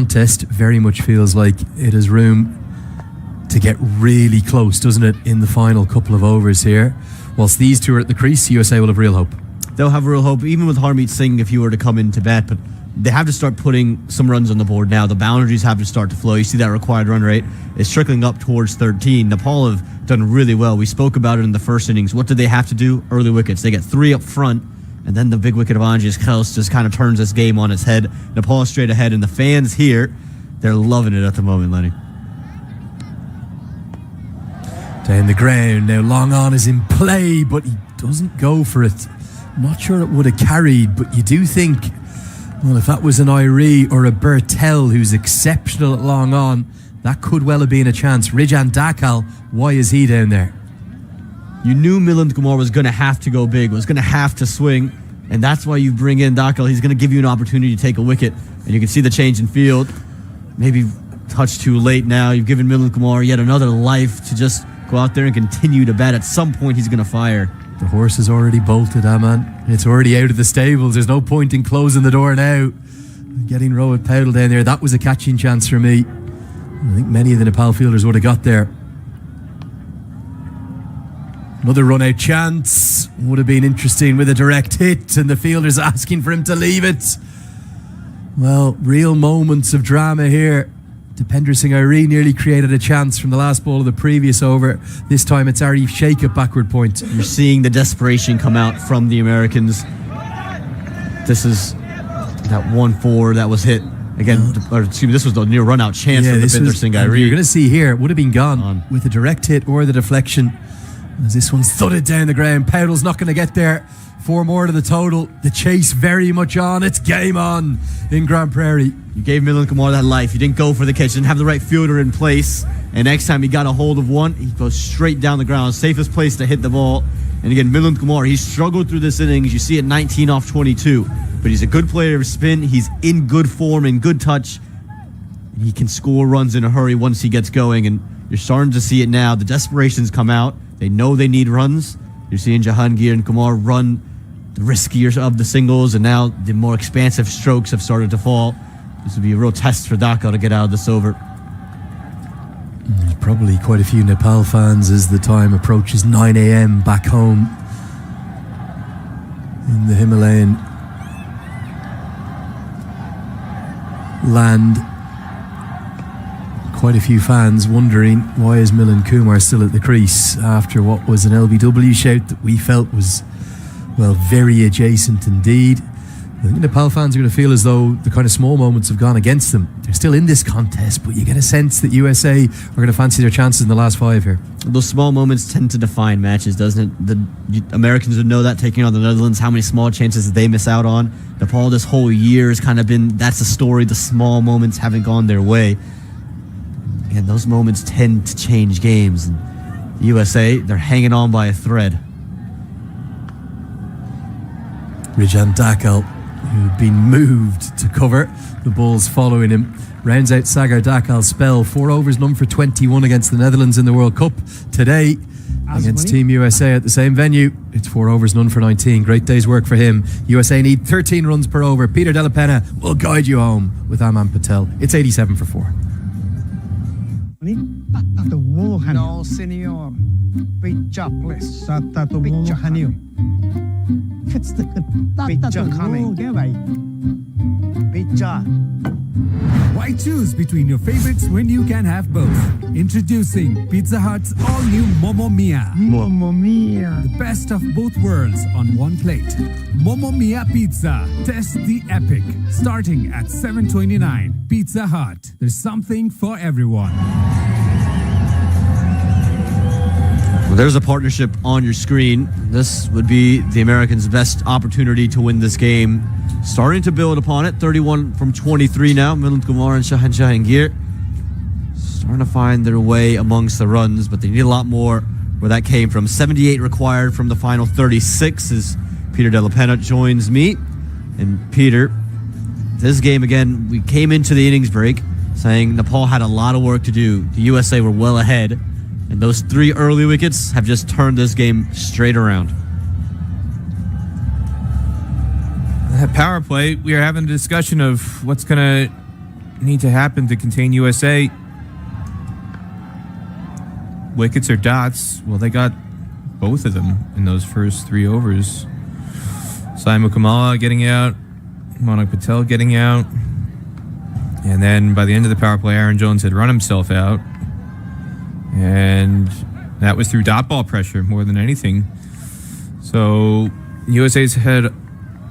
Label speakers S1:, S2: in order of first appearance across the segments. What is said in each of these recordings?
S1: contest very much feels like it has room to get really close, doesn't it, in the final couple of overs here. Whilst these two are at the crease, USA will have real hope.
S2: They'll have real hope, even with Harmeet Singh if he were to come in to bat, but they have to start putting some runs on the board now. The boundaries have to start to flow. You see that required run rate is trickling up towards 13. Nepal have done really well. We spoke about it in the first innings. What did they have to do? Early wickets. They get 3 up front, and then the big wicket of Anjis Kels just kind of turns this game on its head. Nepal is straight ahead, and the fans here, they're loving it at the moment, Lenny.
S1: Down the ground, now long on is in play, but he doesn't go for it. Not sure it would have carried, but you do think, well, if that was an Irie or a Bertel who's exceptional at long on, that could well have been a chance. Rijan Dakal, why is he down there?
S2: You knew Milind Kumar was going to have to go big, was going to have to swing, and that's why you bring in Dakal. He's going to give you an opportunity to take a wicket, and you can see the change in field. Maybe touch too late now. You've given Milind Kumar yet another life to just go out there and continue to bat. At some point, he's going to fire.
S1: The horse is already bolted, man. It's already out of the stables. There's no point in closing the door now. Getting Rohit Paudel down there, that was a catching chance for me. I think many of the Nepal fielders would have got there. Another run-out chance. Would have been interesting with a direct hit and the fielders asking for him to leave it. Well, real moments of drama here. Dipender Singh Irie nearly created a chance from the last ball of the previous over. This time it's Arif Sheikh at backward point.
S2: You're seeing the desperation come out from the Americans. This is that 1-4 that was hit. Again, or excuse me, this was the near run-out chance for Dipender Singh Irie.
S1: You're going to see here, it would have been gone with a direct hit or the deflection. As this one's thudded down the ground. Powdel's not going to get there. 4 more to the total. The chase very much on. It's game on in Grand Prairie.
S2: You gave Milind Kumar that life. You didn't go for the catch. You didn't have the right fielder in place. And next time he got a hold of one, he goes straight down the ground. Safest place to hit the ball. And again, Milind Kumar, he struggled through this innings. You see it 19 off 22. But he's a good player of spin. He's in good form, in good touch. And he can score runs in a hurry once he gets going. And you're starting to see it now. The desperation's come out. They know they need runs. You're seeing Jahangir and Kumar run the riskier of the singles, and now the more expansive strokes have started to fall. This would be a real test for Dhaka to get out of this over.
S1: There's probably quite a few Nepal fans as the time approaches 9 a.m. back home in the Himalayan land. Quite a few fans wondering why is Milind Kumar still at the crease after what was an LBW shout that we felt was, well, very adjacent indeed. I think Nepal fans are going to feel as though the kind of small moments have gone against them. They're still in this contest, but you get a sense that USA are going to fancy their chances in the last 5 here.
S2: Those small moments tend to define matches, doesn't it? The Americans would know that, taking on the Netherlands, how many small chances did they miss out on. Nepal this whole year has kind of been, that's the story, the small moments haven't gone their way. And those moments tend to change games. And the USA, they're hanging on by a thread.
S1: Rijan Dakal, who'd been moved to cover. The ball's following him. Rounds out Sagar Dakal's spell. 4 overs, none for 21 against the Netherlands in the World Cup. Today, against Team USA at the same venue, it's 4 overs, none for 19. Great day's work for him. USA need 13 runs per over. Peter Della Penna will guide you home with Aman Patel. It's 87 for 4.
S3: No, senor. Picture, please. Picture. Picture coming. Picture.
S4: Why choose between your favorites when you can have both? Introducing Pizza Hut's all-new Momo Mia.
S3: Momo Mia.
S4: The best of both worlds on one plate. Momo Mia Pizza. Test the epic. Starting at $7.29. Pizza Hut. There's something for everyone.
S2: Well, there's a partnership on your screen. This would be the Americans' best opportunity to win this game. Starting to build upon it. 31 from 23 now. Milind Kumar and Shahan Jahangir starting to find their way amongst the runs, but they need a lot more where that came from. 78 required from the final 36 as Peter Della Penna joins me. And Peter, this game again, we came into the innings break saying Nepal had a lot of work to do. The USA were well ahead. And those 3 early wickets have just turned this game straight around.
S5: That power play, we are having a discussion of what's going to need to happen to contain USA. Wickets or dots? Well, they got both of them in those first 3 overs. Simon Kamala getting out, Monak Patel getting out, and then by the end of the power play, Aaron Jones had run himself out, and that was through dot ball pressure more than anything. So USA's had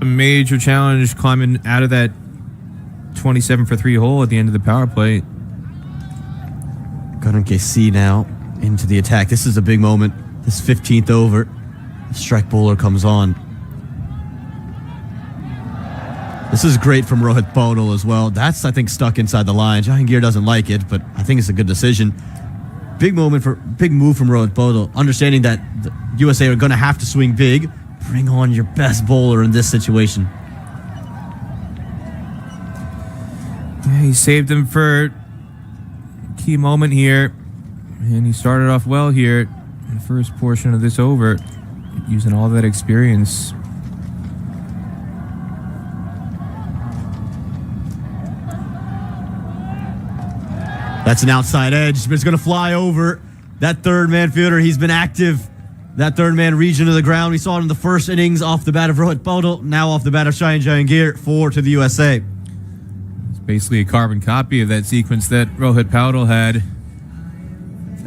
S5: a major challenge climbing out of that 27 for 3 hole at the end of the power play.
S2: Gunnar KC now into the attack. This is a big moment. This 15th over, the strike bowler comes on. This is great from Rohit Paudel as well. That's, I think, stuck inside the line. Jahangir doesn't like it, but I think it's a good decision. Big move from Rohit Paudel, understanding that the USA are going to have to swing big. Bring on your best bowler in this situation.
S5: Yeah, he saved him for a key moment here, and he started off well here in the first portion of this over, using all that experience.
S2: That's an outside edge, but it's going to fly over that third man fielder. He's been active. That third man region of the ground. We saw it in the first innings off the bat of Rohit Paudel. Now off the bat of Shaheen Jahangir. 4 to the USA.
S5: It's basically a carbon copy of that sequence that Rohit Paudel had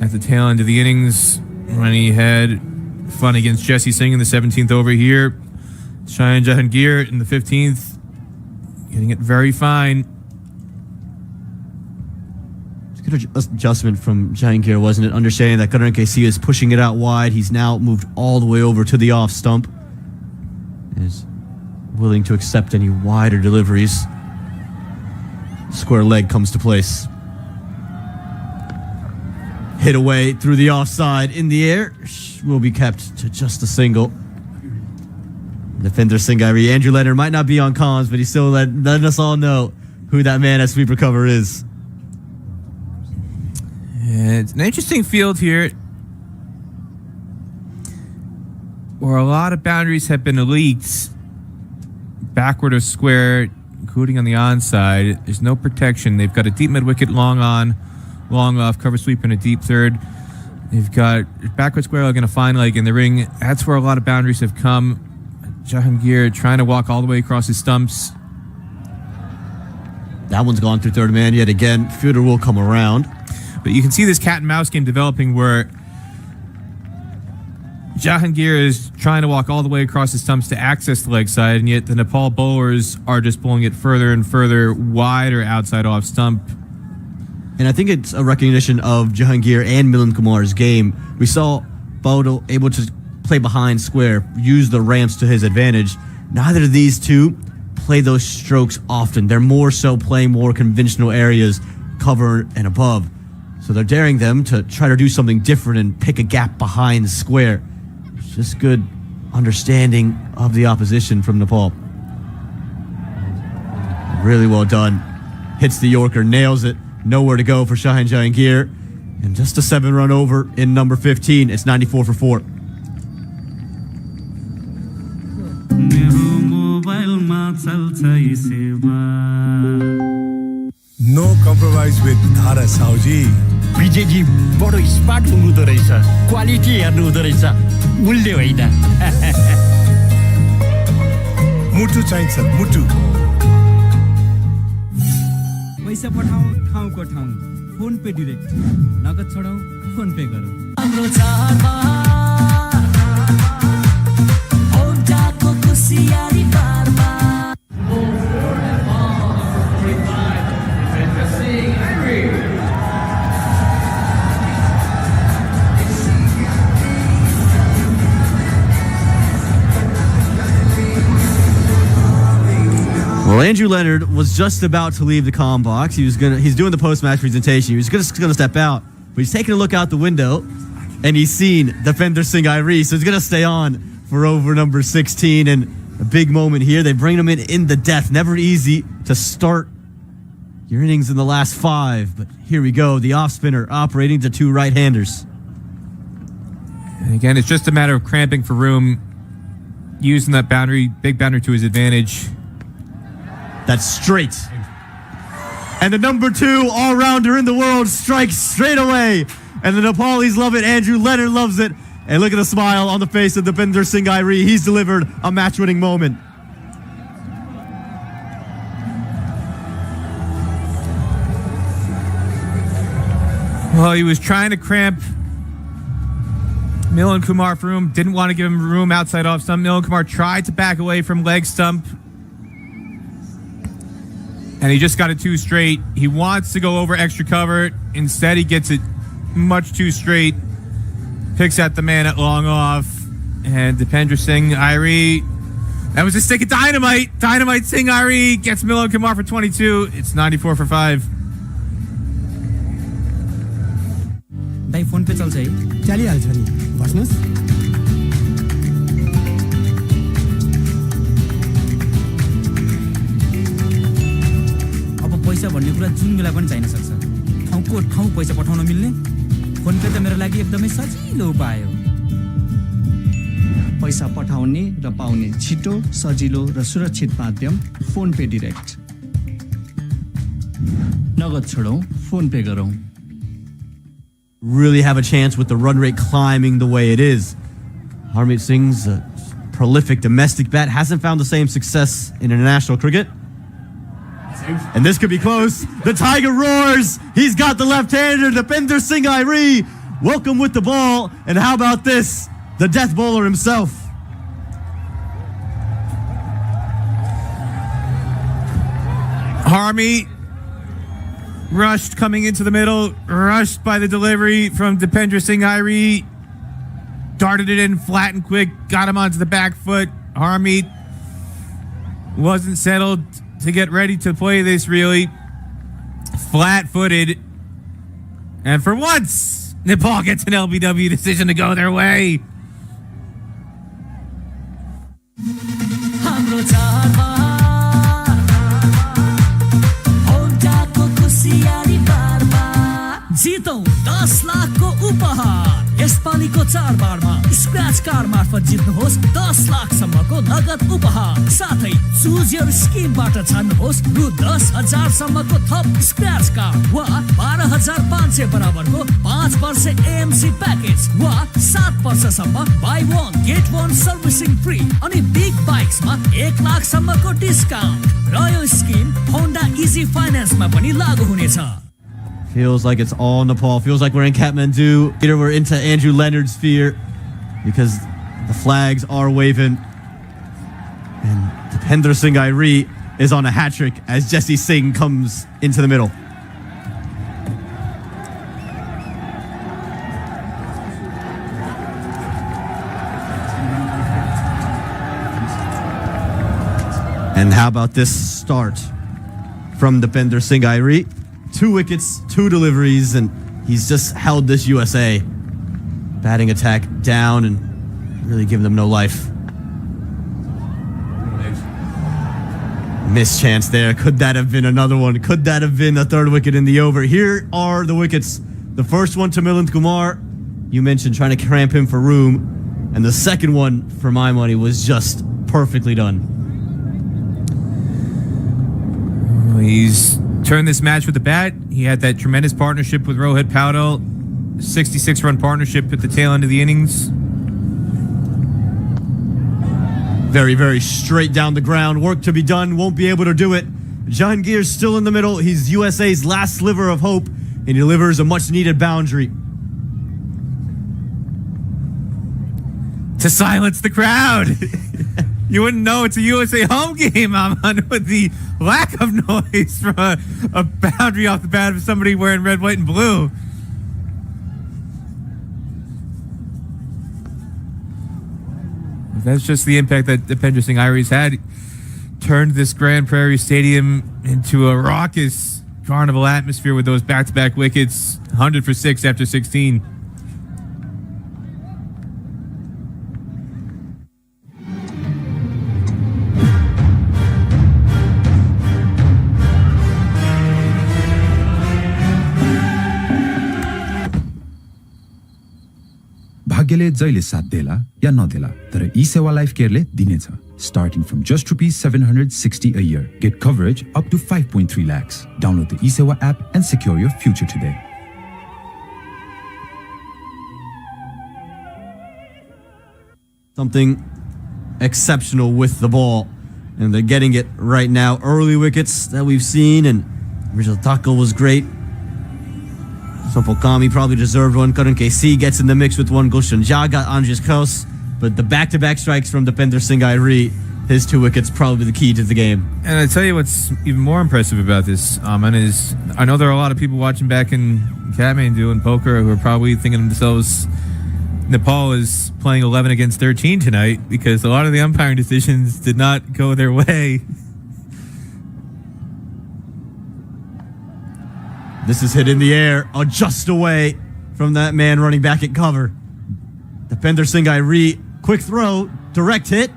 S5: at the tail end of the innings when he had fun against Jesse Singh in the 17th over here. Shaheen Jahangir in the 15th, getting it very fine.
S2: Good adjustment from Jahangir, wasn't it? Understanding that Gunnar KC is pushing it out wide. He's now moved all the way over to the off stump. Is willing to accept any wider deliveries. Square leg comes to place. Hit away through the offside in the air. Will be kept to just a single. Defender Singairi. Andrew Leonard might not be on comms, but he's still letting us all know who that man at sweeper cover is.
S5: It's an interesting field here where a lot of boundaries have been leaked backward of square, including on the onside. There's no protection. They've got a deep mid-wicket, long on, long off, cover sweep, and a deep third. They've got backward square leg and a fine leg in the ring. That's where a lot of boundaries have come. Jahangir trying to walk all the way across his stumps.
S2: That one's gone through third man yet again. Fielder will come around.
S5: But you can see this cat and mouse game developing where Jahangir is trying to walk all the way across his stumps to access the leg side, and yet the Nepal bowlers are just pulling it further and further wider outside off stump.
S2: And I think it's a recognition of Jahangir and Milind Kumar's game. We saw Paudel able to play behind square, use the ramps to his advantage. Neither of these two play those strokes often. They're more so playing more conventional areas, cover and above. So they're daring them to try to do something different and pick a gap behind square. It's just good understanding of the opposition from Nepal. Really well done. Hits the Yorker, nails it. Nowhere to go for Shaheen Jahangir. And just a 7-run over in number 15. It's 94 for 4.
S6: No compromise with Dhara Sauji.
S7: Vijayji बडो smart हुनुहुँदो रहेछ quality हेर्नु हुँदो रहेछ मूल्य होइन
S6: मुटु चाहिन्छ मुटु
S8: पैसा पठाऊ ठाउँको ठाउँ फोन पे डाइरेक्ट नगद छडाऊ फोन पे गरौ हाम्रो चाडमा औटाको खुसियाली बारमा
S2: Well, Andrew Leonard was just about to leave the comm box. He's doing the post-match presentation. He was just going to step out, but he's taking a look out the window, and he's seen defender Singairi, so he's going to stay on for over number 16, and a big moment here. They bring him in the death. Never easy to start your innings in the last 5, but here we go. The off-spinner operating to 2 right-handers.
S5: And again, it's just a matter of cramping for room, using that boundary, big boundary to his advantage.
S2: That's straight. And the number 2 all-rounder in the world strikes straight away. And the Nepalis love it. Andrew Leonard loves it. And look at the smile on the face of Deepinder Singh Airi. He's delivered a match-winning moment.
S5: Well, he was trying to cramp Milan Kumar for room. Didn't want to give him room outside off stump. Milan Kumar tried to back away from leg stump. And he just got it too straight. He wants to go over extra cover. Instead, he gets it much too straight. Picks at the man at long off. And Deepinder Singh Airi. That was a stick of dynamite. Dynamite Singh Airi gets Milan Kumar for 22. It's 94 for 5.
S8: Dai phone पे चल्छ है
S3: चलिहाल्छ नि बस्नुहोस्
S8: अब पैसा भन्ने कुरा जुन बेला पनि चाहिन सक्छ ठाउँको ठाउँ पैसा पठाउन मिल्ने फोन पे त मेरो लागि एकदमै सजिलो उपाय हो
S9: पैसा पठाउने र पाउने छिटो सजिलो र सुरक्षित माध्यम फोन पे डाइरेक्ट नगद छोडौं फोन पे गरौं
S2: Really have a chance with the run rate climbing the way it is. Harmeet Singh's a prolific domestic bat hasn't found the same success in international cricket. And this could be close. The Tiger roars. He's got the left-hander, Deepinder Singh Airi. Welcome with the ball. And how about this? The death bowler himself.
S5: Harmeet rushed coming into the middle, rushed by the delivery from Deepinder Singh Airi. Darted it in flat and quick, got him onto the back foot. Harmeet wasn't settled to get ready to play this really. Flat-footed. And for once, Nepal gets an LBW decision to go their way.
S8: जितौं 10 लाखको उपहार यसपालिको चाडबाडमा scratch card मार्फत जित्नुहोस् 10 लाखसम्मको नगद उपहार साथै choose your स्किमबाट छान्नुहोस् रु 10,000 सम्मको थप स्क्रैच कार्ड वा 12,500 बराबरको 5 वर्ष एएमसी प्याकेज वा 7 वर्षसम्म buy one get one servicing free अनि बिग बाइक्समा 1 लाखसम्मको डिस्काउन्ट र यो स्किम होन्डा इजी फाइनान्समा पनि लागू हुनेछ
S2: Feels like it's all Nepal. Feels like we're in Kathmandu. Later we're into Andrew Leonard's sphere because the flags are waving. And Deepinder Singh Airi is on a hat-trick as Jesse Singh comes into the middle. And how about this start from Deepinder Singh Airi? 2 wickets, 2 deliveries, and he's just held this USA batting attack down and really giving them no life. Missed chance there. Could that have been another one? Could that have been the 3rd wicket in the over? Here are the wickets. The first one to Milan Kumar. You mentioned trying to cramp him for room. And the second one, for my money, was just perfectly done.
S5: He's turned this match with the bat. He had that tremendous partnership with Rohit Paudel, 66-run partnership at the tail end of the innings.
S2: Very, very straight down the ground. Work to be done. Won't be able to do it. Jahangir's still in the middle. He's USA's last sliver of hope, and he delivers a much-needed boundary.
S5: To silence the crowd. You wouldn't know it's a USA home game, Aman, with the lack of noise from a boundary off the bat of somebody wearing red, white, and blue. That's just the impact that Deepinder Singh Airi's had. Turned this Grand Prairie Stadium into a raucous carnival atmosphere with those back-to-back wickets. 100 for 6 after 16.
S10: भाग्यले जहिले साथ देला या नदेला तर ई सेवा life केयरले दिनेछ starting from just ₹760 a year. Get coverage up to 5.3 lakhs. Download the eSewa app and secure your future today.
S2: Something exceptional with the ball, and they're getting it right now. Early wickets that we've seen, and Rizal Taco was great. Sopokami probably deserved one. Karan KC gets in the mix with one. Gulshan Jha got Andres Kos. But the back-to-back strikes from Deepinder Singh Airi, his 2 wickets, probably the key to the game.
S5: And I tell you what's even more impressive about this, Aman, is I know there are a lot of people watching back in Kathmandu and poker who are probably thinking to themselves, Nepal is playing 11 against 13 tonight because a lot of the umpiring decisions did not go their way.
S2: This is hit in the air, just away from that man running back at cover. Deepinder Singh Airi, quick throw, direct hit.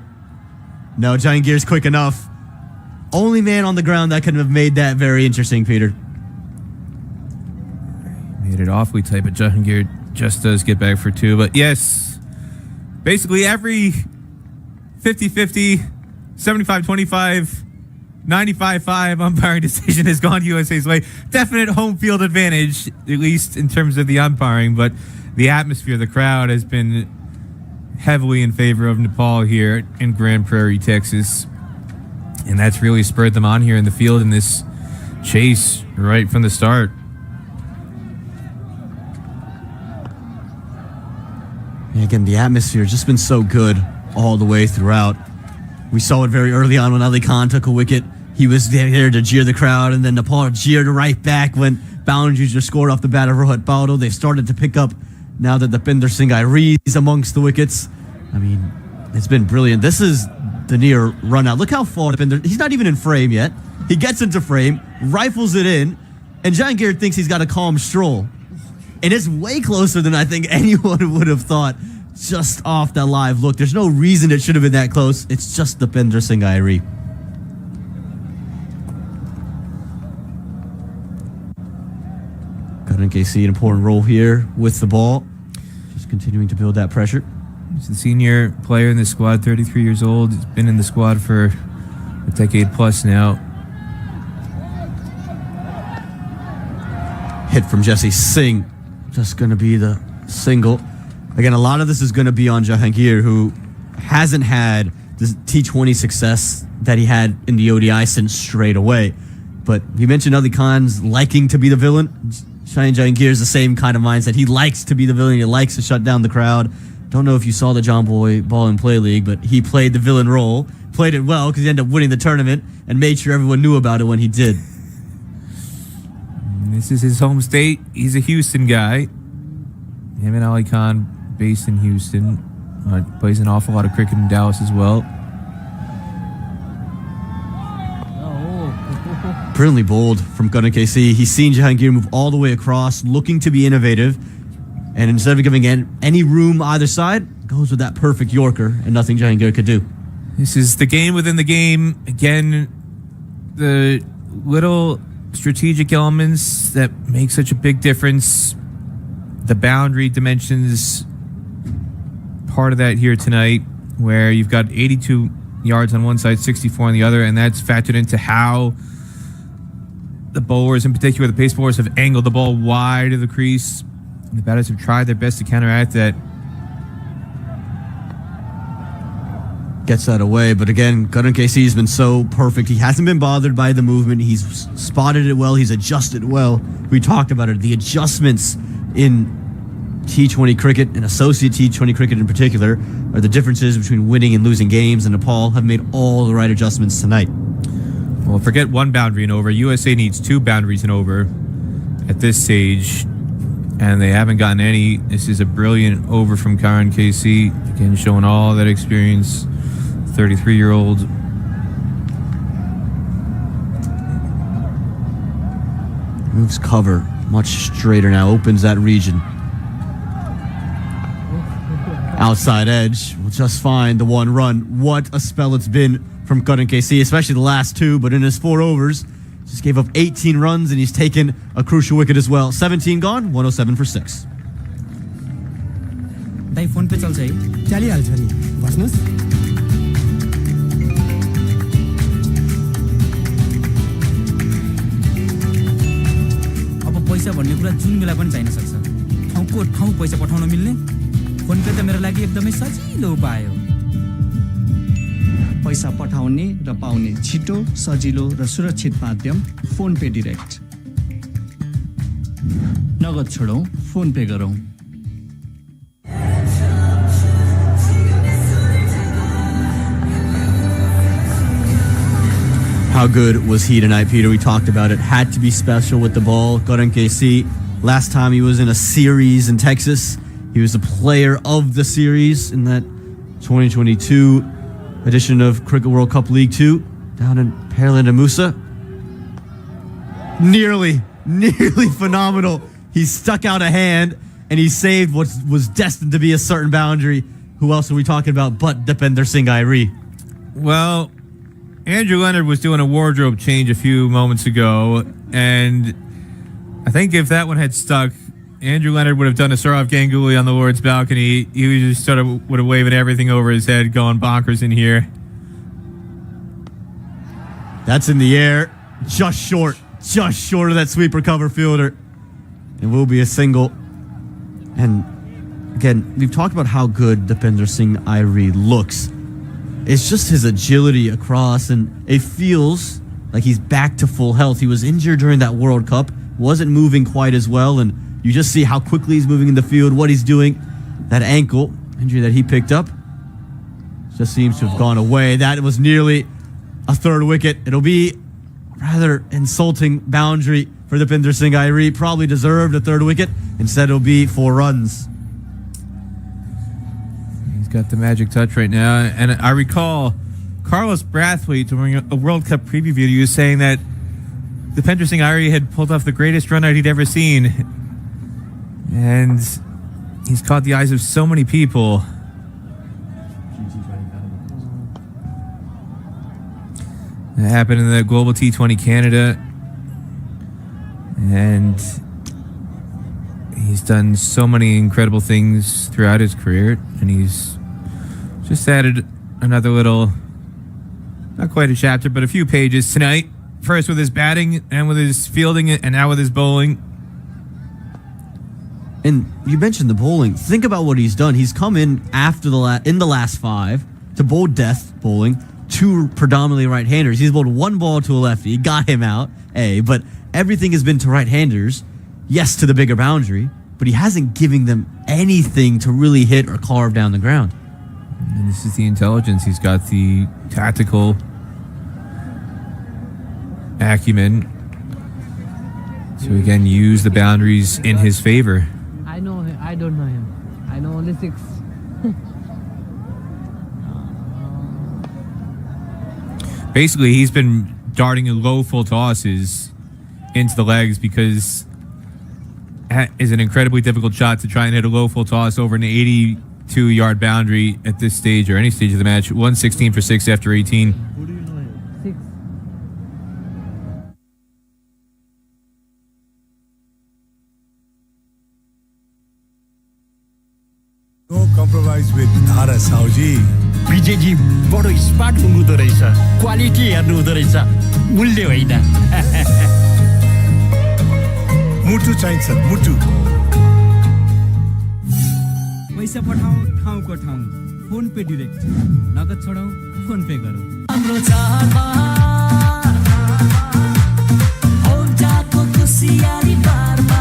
S2: No, Jahangir's quick enough. Only man on the ground that could have made that very interesting, Peter.
S5: Made it awfully tight, but Jahangir just does get back for 2. But yes, basically every 50-50, 75-25, 95-5 umpiring decision has gone USA's way. Definite home field advantage, at least in terms of the umpiring, but the atmosphere, the crowd has been heavily in favor of Nepal here in Grand Prairie, Texas. And that's really spurred them on here in the field in this chase right from the start.
S2: And again, the atmosphere has just been so good all the way throughout. We saw it very early on when Ali Khan took a wicket. He was there to jeer the crowd, and then Nepal jeered right back when boundaries were scored off the bat of Rohit Baudo. They've started to pick up now that Deepinder Singh Airi is amongst the wickets. I mean, it's been brilliant. This is the near run out. Look how far Deepinder, he's not even in frame yet. He gets into frame, rifles it in, and Jahangir thinks he's got a calm stroll. And it's way closer than I think anyone would have thought just off that live look. There's no reason it should have been that close. It's just Deepinder Singh Airi. Karan KC, an important role here with the ball. Just continuing to build that pressure.
S5: He's the senior player in the squad, 33 years old. He's been in the squad for a decade plus now.
S2: Hit from Jesse Singh. Just going to be the single. Again, a lot of this is going to be on Jahangir, who hasn't had the T20 success that he had in the ODI since straight away. But you mentioned Ali Khan's liking to be the villain. Jahangir is the same kind of mindset. He likes to be the villain. He likes to shut down the crowd. Don't know if you saw the John Boy Ball and Play League, but he played the villain role, played it well because he ended up winning the tournament and made sure everyone knew about it when he did.
S5: This is his home state. He's a Houston guy. Him and Ali Khan based in Houston. Plays an awful lot of cricket in Dallas as well.
S2: Brilliantly bowled from Karan KC. He's seen Jahangir move all the way across, looking to be innovative. And instead of giving any room either side, goes with that perfect Yorker, and nothing Jahangir could do.
S5: This is the game within the game. Again, the little strategic elements that make such a big difference. The boundary dimensions, part of that here tonight, where you've got 82 yards on one side, 64 on the other, and that's factored into how the bowlers, in particular the pace bowlers, have angled the ball wide of the crease. The batters have tried their best to counteract that.
S2: Gets that away, but again, Karan KC has been so perfect. He hasn't been bothered by the movement. He's spotted it well. He's adjusted well. We talked about it. The adjustments in T20 cricket and associate T20 cricket in particular are the differences between winning and losing games, and Nepal have made all the right adjustments tonight.
S5: Well, forget one boundary and over. USA needs 2 boundaries and over at this stage, and they haven't gotten any. This is a brilliant over from Karan KC, again showing all that experience. 33-year-old.
S2: Moves cover much straighter now, opens that region. Outside edge will just find the 1 run. What a spell it's been from Karan KC, especially the last 2, but in his 4 overs, just gave up 18 runs, and he's taken a crucial wicket as well. 17 gone, 107 for 6.
S3: Dai phone पे चल्छ है चलिहाल्छ नि बस्नुहोस् अब पैसा भन्ने कुरा जुन बेला पनि चाहिन सक्छ ठाउँको ठाउँ पैसा पठाउन मिल्ने फोन पे त मेरो लागि एकदमै सजिलो उपाय हो
S9: पैसा पठाउने र पाउने छिटो सजिलो र सुरक्षित माध्यम फोन पे डिरेक्ट नगद छोडौँ फोन पे गरौँ
S2: How good was he tonight, Peter? We talked about it. Had to be special with the ball. Goran KC. Last time he was in a series in Texas. He was the player of the series in that 2022 edition of Cricket World Cup League 2 down in Pearland and Musa. Nearly phenomenal. He stuck out a hand and he saved what was destined to be a certain boundary. Who else are we talking about but Deepinder Singh Airi?
S5: Well, Andrew Leonard was doing a wardrobe change a few moments ago, and I think if that one had stuck, Andrew Leonard would have done a Saurav Ganguly on the Lord's balcony. He was just sort of would have waving everything over his head, going bonkers in here.
S2: That's in the air, just short of that sweeper cover fielder. It will be a single. And again, we've talked about how good Deepinder Singh Airi looks. It's just his agility across, and it feels like he's back to full health. He was injured during that World Cup, wasn't moving quite as well, and you just see how quickly he's moving in the field, what he's doing. That ankle injury that he picked up just seems to have gone away. That was nearly a third wicket. It'll be a rather insulting boundary for Deepinder Singh Airi. Probably deserved a third wicket. Instead, it'll be 4 runs.
S5: Got the magic touch right now, and I recall Carlos Brathwaite during a World Cup preview video, he was saying that Deepinder Singh Airi had pulled off the greatest run out he'd ever seen, and he's caught the eyes of so many people. It happened in the Global T20 Canada, and he's done so many incredible things throughout his career, and he's just added another little, not quite a chapter, but a few pages tonight. First with his batting, and with his fielding, and now with his bowling.
S2: And you mentioned the bowling. Think about what he's done. He's come in after in the last 5 to bowl death bowling, 2 predominantly right-handers. He's bowled 1 ball to a lefty. He got him out, but everything has been to right-handers. Yes, to the bigger boundary, but he hasn't given them anything to really hit or carve down the ground.
S5: And this is the intelligence. He's got the tactical acumen to, again, use the boundaries in his favor.
S11: I know him. I don't know him. I know only 6.
S5: Basically, he's been darting low full tosses into the legs because that is an incredibly difficult shot to try and hit a low full toss over an 82-yard boundary at this stage, or any stage of the match. 116 for 6 after 18.
S11: 6.
S6: No compromise with Dhara Sauji.
S7: Vijayji बडो smart हुनुहुँदो रहेछ quality हेर्नु हुँदो रहेछ मूल्य होइन
S6: मुटु चाहिन्छ मुटु
S3: पैसा पठाऊ ठाउँको ठाउँ फोन पे डिरेक्ट नगद छोडौँ फोन पे गरौँ
S8: हाम्रो चाडबाड औटाको खुसियाली बारमा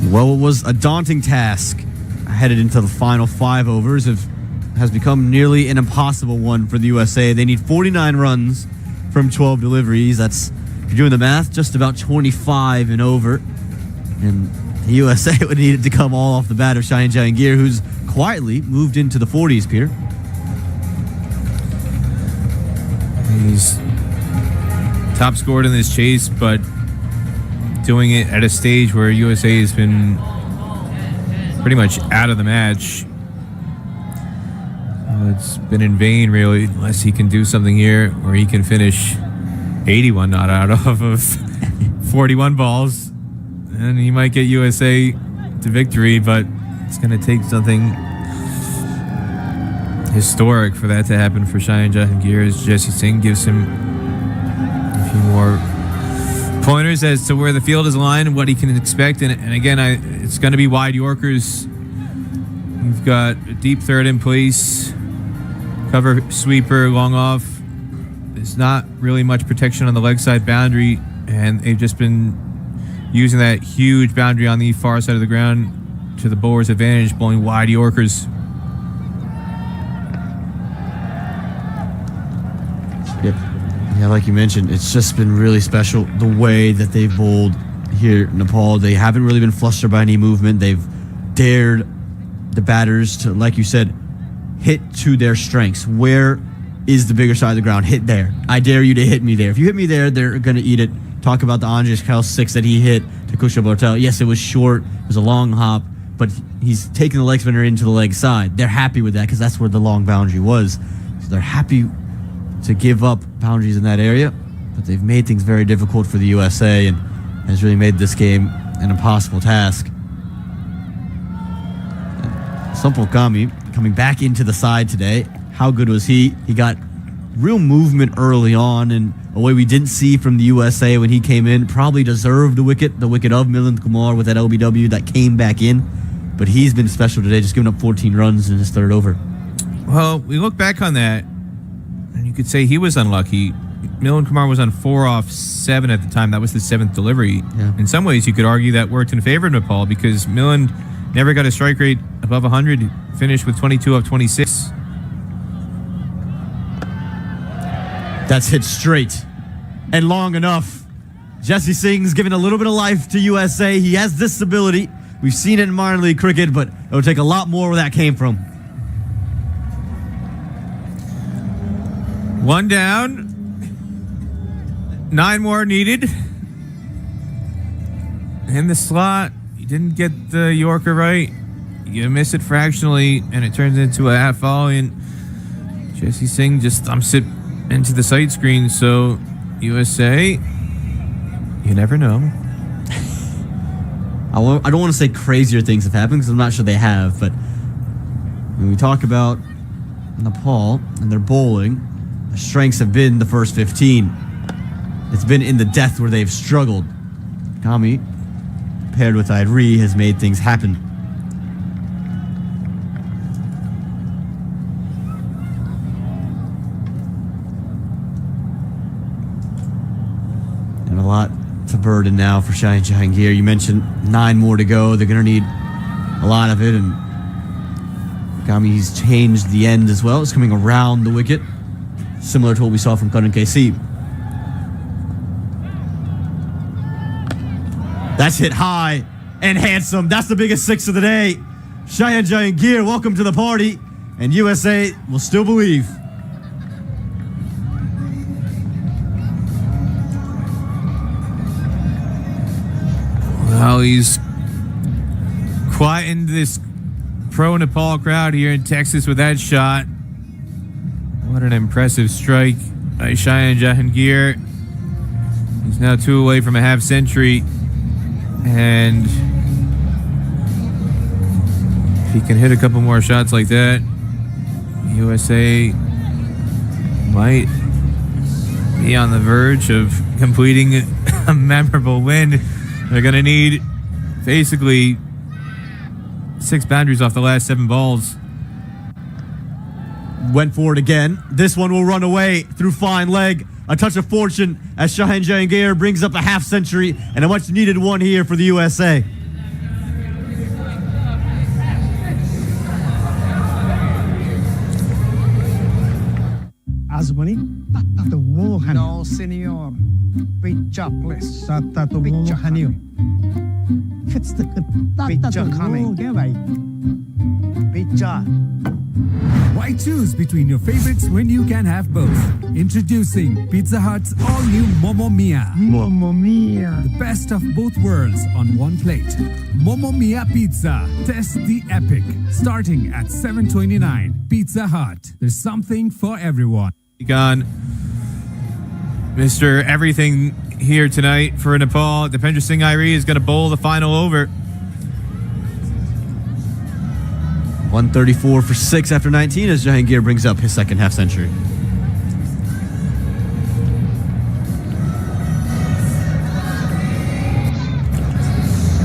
S2: Well, it was a daunting task headed into the final 5 overs. It has become nearly an impossible one for the USA. They need 49 runs from 12 deliveries. That's, if you're doing the math, just about 25 and over. And the USA would need it to come all off the bat of Shaheen Jahangir, who's quietly moved into the 40s, Peter.
S5: He's top scored in this chase, but doing it at a stage where USA has been pretty much out of the match. It's been in vain, really, unless he can do something here where he can finish 81 not out of 41 balls. And he might get USA to victory, but it's going to take something historic for that to happen for Cheyenne Jahangir, as Jesse Singh gives him a few more pointers as to where the field is aligned and what he can expect. And again, it's going to be wide Yorkers. We've got a deep third in place, cover sweeper, long off. There's not really much protection on the leg side boundary, and they've just been using that huge boundary on the far side of the ground to the bowler's advantage, bowling wide Yorkers.
S2: Yep. Yeah, like you mentioned, it's just been really special the way that they've bowled here in Nepal. They haven't really been flustered by any movement. They've dared the batters to, like you said, hit to their strengths. Where is the bigger side of the ground? Hit there. I dare you to hit me there. If you hit me there, they're going to eat it. Talk about the Andres Kyle 6 that he hit to Kusha Bartel. Yes, it was short. It was a long hop, but he's taking the leg spinner into the leg side. They're happy with that because that's where the long boundary was. So they're happy to give up boundaries in that area, but they've made things very difficult for the USA and has really made this game an impossible task. Sampal Kami coming back into the side today. How good was he? He got real movement early on in a way we didn't see from the USA when he came in. Probably deserved the wicket of Milind Kumar with that LBW that came back in, but he's been special today, just giving up 14 runs in his third over.
S5: Well, we look back on that, and you could say he was unlucky. Milind Kumar was on 4 off 7 at the time. That was the 7th delivery.
S2: Yeah.
S5: In some ways, you could argue that worked in favor of Nepal because Milind never got a strike rate above 100, finished with 22 off 26.
S2: That's hit straight and long enough. Jesse Singh's giving a little bit of life to USA. He has this ability. We've seen it in minor league cricket, but it'll take a lot more where that came from.
S5: One down. 9 more needed. In the slot, you didn't get the Yorker right. You miss it fractionally, and it turns into a half volley, and Jesse Singh just thumps it into the sight screen. So USA, you never know.
S2: I don't want to say crazier things have happened because I'm not sure they have, but when we talk about Nepal and their bowling, their strengths have been the first 15. It's been in the death where they've struggled. Kami, paired with Idri, has made things happen. And a lot to burden now for Cheyenne Jahangir. You mentioned 9 more to go. They're going to need a lot of it, and Kami's changed the end as well. It's coming around the wicket, similar to what we saw from Karan KC. That's hit high and handsome. That's the biggest 6 of the day. Cheyenne Jahangir, welcome to the party, and USA will still believe.
S5: Well, he's quietened this pro-Nepal crowd here in Texas with that shot. What an impressive strike by Cheyenne Jahangir. He's now 2 away from a half century. And if he can hit a couple more shots like that, USA might be on the verge of completing a memorable win. They're going to need basically 6 boundaries off the last 7 balls.
S2: Went for it again. This one will run away through fine leg. A touch of fortune as Cheyenne Jahangir brings up a half century and a much needed one here for the USA.
S12: No, senor. Picture, please. Picture. Picture coming. Picture.
S4: Why choose between your favorites when you can have both? Introducing Pizza Hut's all-new Momo Mia.
S12: Mamma mia.
S4: The best of both worlds on one plate. Momo Mia Pizza. Test the epic. Starting at $7.29. Pizza Hut. There's something for everyone.
S5: Gone. Mr. Everything here tonight for Nepal. Dipendra Singh Airi is going to bowl the final over.
S2: 134 for 6 after 19 as Jahangir brings up his second half century.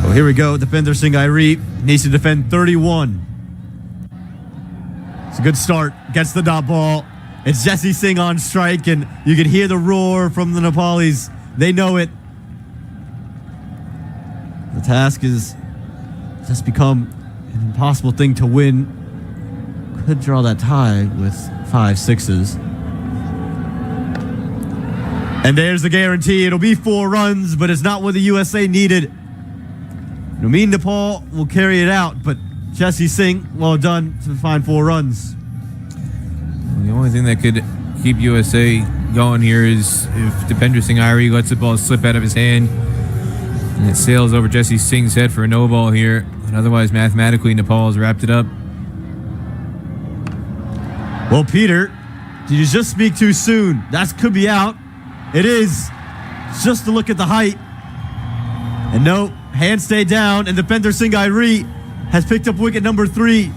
S2: Well, here we go. Dipendra Singh Airi needs to defend 31. It's a good start. Gets the dot ball. It's Jesse Singh on strike, and you can hear the roar from the Nepalis. They know it. The task is just become an impossible thing to win. Could draw that tie with 5 sixes. And there's the guarantee. It'll be 4 runs, but it's not what the USA needed. It'll mean Nepal will carry it out, but Jesse Singh, well done to find 4 runs.
S5: The only thing that could keep USA going here is if Dipendra Singh Airi lets the ball slip out of his hand and it sails over Jesse Singh's head for a no ball here. And otherwise, mathematically, Nepal has wrapped it up.
S2: Well, Peter, did you just speak too soon? That could be out. It is. Just to look at the height. And no, hands stay down, and Dipendra Singh Airi has picked up wicket number 3.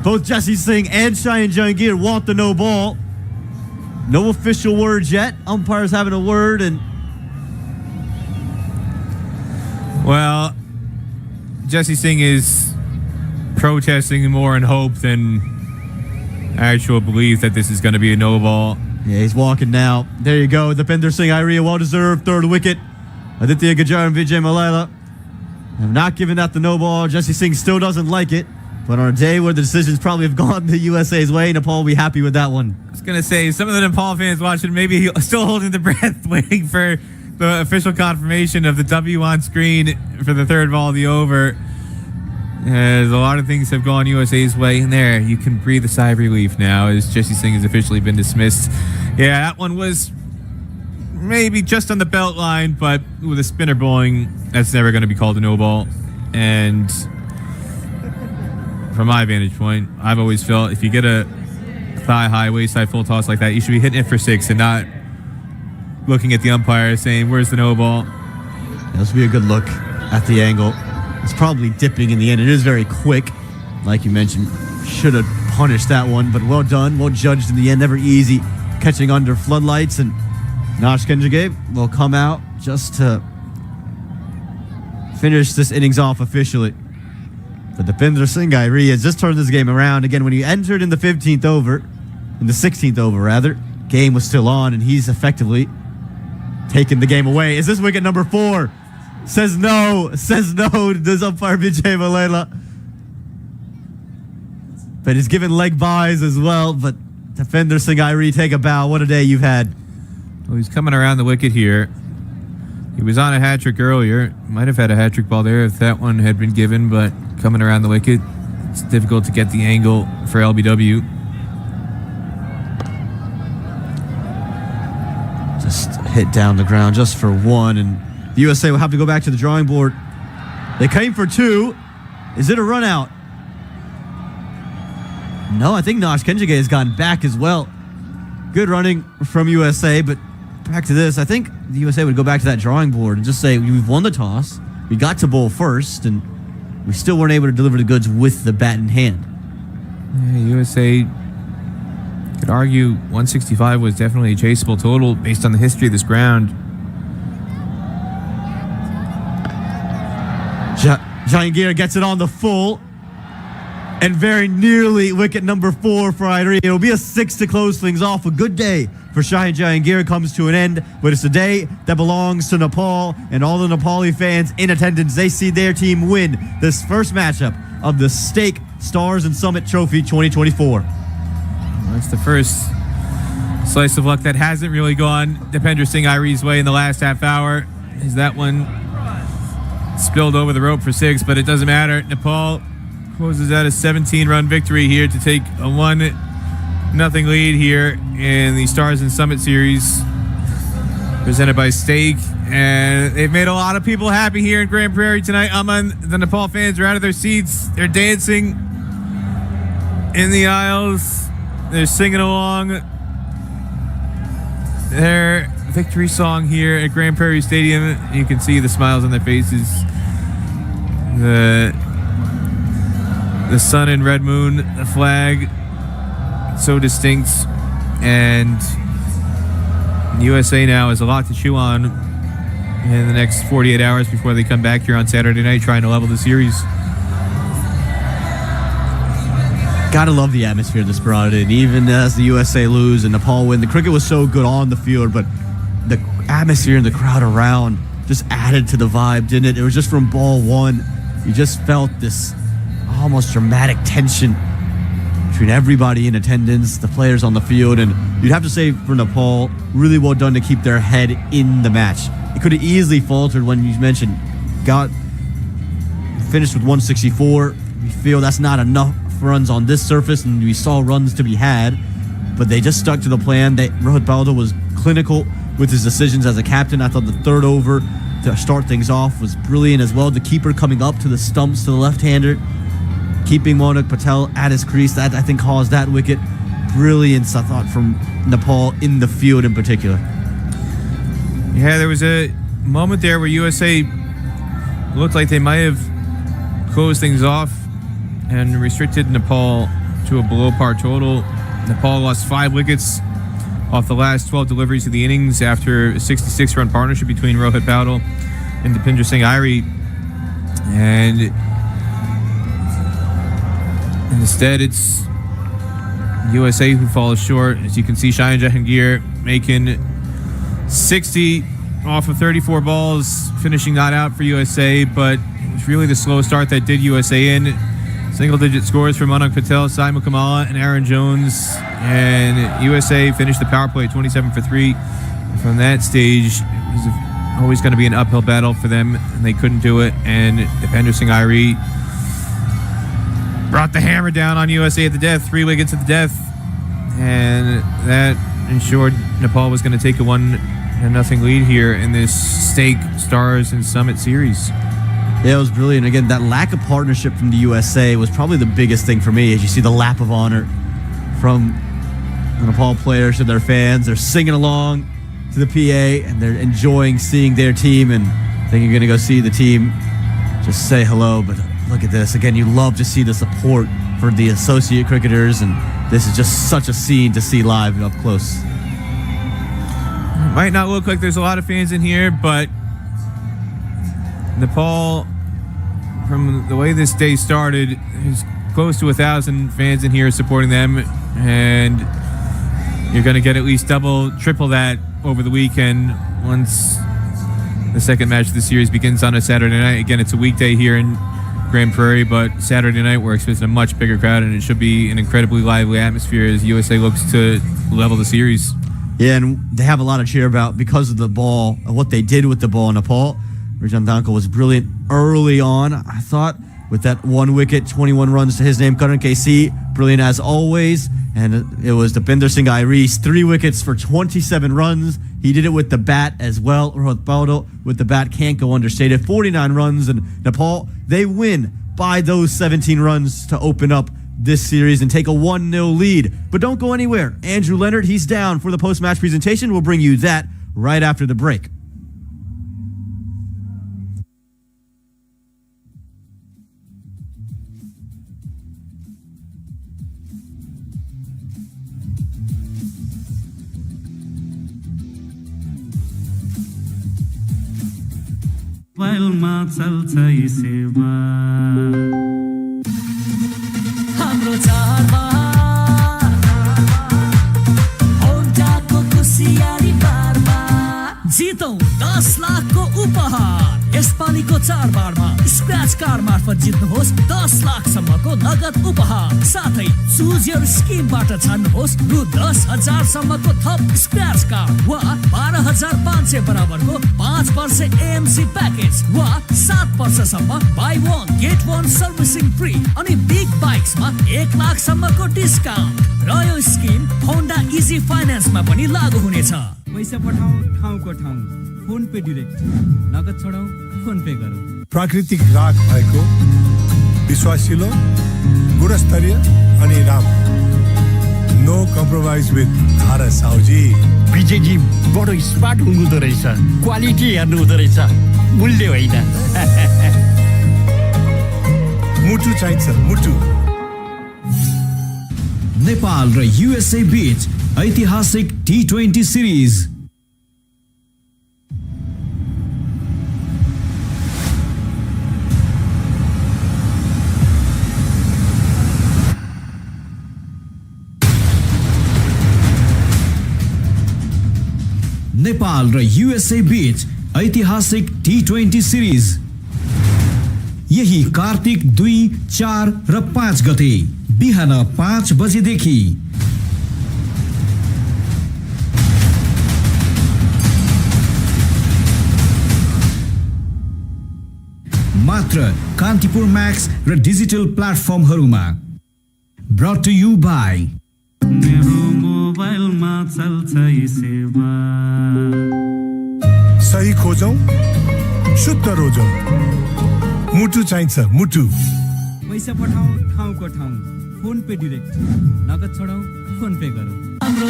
S2: Both Jesse Singh and Shayan Jahangir want the no ball. No official words yet. Umpires having a word, and
S5: well, Jesse Singh is protesting more in hope than actual belief that this is going to be a no ball.
S2: yeah, he's walking now. There you go. Dipendra Singh Airi, a well-deserved 3rd wicket. Aditya Gujar and Vijay Malala have not given that the no ball. Jesse Singh still doesn't like it. But on a day where the decisions probably have gone the USA's way, Nepal will be happy with that one.
S5: I was going to say, some of the Nepal fans watching maybe still holding their breath, waiting for the official confirmation of the W on screen for the 3rd ball of the over. As a lot of things have gone USA's way. And there, you can breathe a sigh of relief now as Jesse Singh has officially been dismissed. Yeah, that one was maybe just on the belt line, but with a spinner bowling, that's never going to be called a no ball. And from my vantage point, I've always felt if you get a thigh-high, waist-high full toss like that, you should be hitting it for 6 and not looking at the umpire saying, where's the no ball?
S2: This will be a good look at the angle. It's probably dipping in the end. It is very quick. Like you mentioned, should have punished that one, but well done, well judged in the end. Never easy catching under floodlights, and Nash Kenjage will come out just to finish this innings off officially. But Dipendra Singh Airi has just turned this game around. Again, when he entered in the 16th over, game was still on, and he's effectively taken the game away. Is this wicket number 4? Says no to this umpire Vijay Malala. But he's given leg byes as well. But Dipendra Singh Airi, take a bow. What a day you've had.
S5: Well, he's coming around the wicket here. He was on a hat trick earlier. Might have had a hat trick ball there if that one had been given, but coming around the wicket, it's difficult to get the angle for LBW.
S2: Just hit down the ground just for 1, and the USA will have to go back to the drawing board. They came for 2. Is it a run out? No, I think Nash Kenjage has gotten back as well. Good running from USA, but back to this. I think the USA would go back to that drawing board and just say, we've won the toss. We got to bowl first, and we still weren't able to deliver the goods with the bat in hand.
S5: Yeah, USA could argue 165 was definitely a chaseable total based on the history of this ground.
S2: Jahangir gets it on the full, and very nearly wicket number 4 for Airi. It'll be a 6 to close things off. A good day for Shayan Jahangir comes to an end, but it's a day that belongs to Nepal and all the Nepali fans in attendance. They see their team win this first matchup of the Stake Stars and Summit Trophy 2024.
S5: That's the first slice of luck that hasn't really gone Dipendra Singh Airi's way in the last half hour. Is that one spilled over the rope for 6, but it doesn't matter. Nepal closes out a 17-run victory here to take a 1 1-0 lead here in the Stars and Summit Series presented by Steak. And they've made a lot of people happy here in Grand Prairie tonight. The Nepal fans are out of their seats. They're dancing in the aisles. They're singing along their victory song here at Grand Prairie Stadium. You can see the smiles on their faces. The sun and red moon, the flag, so distinct. And USA now has a lot to chew on in the next 48 hours before they come back here on Saturday night trying to level the series.
S2: Gotta love the atmosphere this brought in. Even as the USA lose and Nepal win, the cricket was so good on the field, but the atmosphere and the crowd around just added to the vibe, didn't it? It was just from ball one. You just felt this almost dramatic tension between everybody in attendance, the players on the field, and you'd have to say for Nepal, really well done to keep their head in the match. It could have easily faltered when you mentioned finished with 164. We feel that's not enough runs on this surface, and we saw runs to be had, but they just stuck to the plan. Rohit Baldo was clinical with his decisions as a captain. I thought the third over to start things off was brilliant as well. The keeper coming up to the stumps to the left-hander, keeping Monak Patel at his crease, that I think caused that wicket. Brilliance, I thought, from Nepal in the field in particular.
S5: Yeah, there was a moment there where USA looked like they might have closed things off and restricted Nepal to a below par total. Nepal lost 5 wickets off the last 12 deliveries of the innings after a 66-run partnership between Rohit Patel and Dipinder Singh Airi. And instead, it's USA who falls short. As you can see, Shayan Jahangir making 60 off of 34 balls, finishing not out for USA, but it was really the slow start that did USA in. Single-digit scores from Monak Patel, Sai Mukamala, and Aaron Jones. And USA finished the power play 27 for 3. And from that stage, it was always going to be an uphill battle for them, and they couldn't do it. And Dipinder Singh Airi brought the hammer down on USA at the death, 3 wickets at the death. And that ensured Nepal was going to take a 1-0 lead here in this Stake Stars and Summit Series.
S2: Yeah, it was brilliant. Again, that lack of partnership from the USA was probably the biggest thing for me. As you see the lap of honor from the Nepal players to their fans. They're singing along to the PA, and they're enjoying seeing their team, and I think you're going to go see the team just say hello. But look at this. Again, you love to see the support for the associate cricketers, and this is just such a scene to see live and up close.
S5: It might not look like there's a lot of fans in here, but Nepal, from the way this day started, there's close to 1,000 fans in here supporting them, and you're going to get at least double, triple that over the weekend once the second match of the series begins on a Saturday night. Again, it's a weekday here in Grand Prairie, but Saturday night we're expecting a much bigger crowd, and it should be an incredibly lively atmosphere as USA looks to level the series.
S2: Yeah, and they have a lot to cheer about because of the ball and what they did with the ball in Nepal. Rajan Danko was brilliant early on, I thought, with that 1 wicket, 21 runs to his name. Karan KC, brilliant as always. And it was Dipinder Singh Airi's 3 wickets for 27 runs. He did it with the bat as well. Rohit Baldo with the bat can't go understated. 49 runs, and Nepal, they win by those 17 runs to open up this series and take a 1-0 lead. But don't go anywhere. Andrew Leonard, he's down for the post-match presentation. We'll bring you that right after the break.
S8: हाम्रो चाडबाड औटाको कुसियारी बारमा जितौँ 10 लाखको उपहार। यसपालिको चाडबाडमा scratch card मार्फत जित्नुहोस् 10 लाखसम्मको नगद उपहार। साथै चुज योर स्किमबाट छान्नुहोस् रु 10,000 सम्मको थप स्क्रैच कार्ड वा 12,500 बराबरको 5 वर्ष एएमसी प्याकेज वा 7 वर्षसम्म बाई 1 गेट 1 सर्भिसिङ फ्री अनि बिग बाइक्समा 1 लाखसम्मको डिस्काउन्ट। र यो स्किम होन्डा इजी फाइनान्समा पनि लागू हुनेछ।
S3: पैसा पठाऊ ठाउँको ठाउँ, फोन पे डिरेक्ट, नगद छोडाऊ फोन पे गरौँ।
S6: प्राकृतिक राख भएको विश्वासिलो गुणस्तरीय अनि राम्रो। नो कम्प्रोमाइज विथ धारा साउजी।
S7: विजयजी बडो स्मार्ट हुनुहुँदो रहेछ, क्वालिटी हेर्नु हुँदो रहेछ, मूल्य होइन।
S6: मुटु चाहिन्छ मुटु।
S8: नेपाल र युएसए बीच ऐतिहासिक T20 सिरिज। नेपाल र युएसए बीच ऐतिहासिक T20 सिरिज यही कार्तिक 2, 4 र 5 गते बिहान 5 बजेदेखि। मात्र कान्तिपुर म्याक्स र डिजिटल प्लेटफर्महरूमा। ब्रट टु यु बाई
S3: मेरो मोबाइलमा चल्छ सेवा।
S6: सही खोजौं, शुद्ध रोजौं। मुटु चाहिन्छ मुटु।
S3: पैसा पठाऊ ठाउँको ठाउँ, फोन पे डिरेक्ट, नगद छोडाऊ फोन पे गरौँ। हाम्रो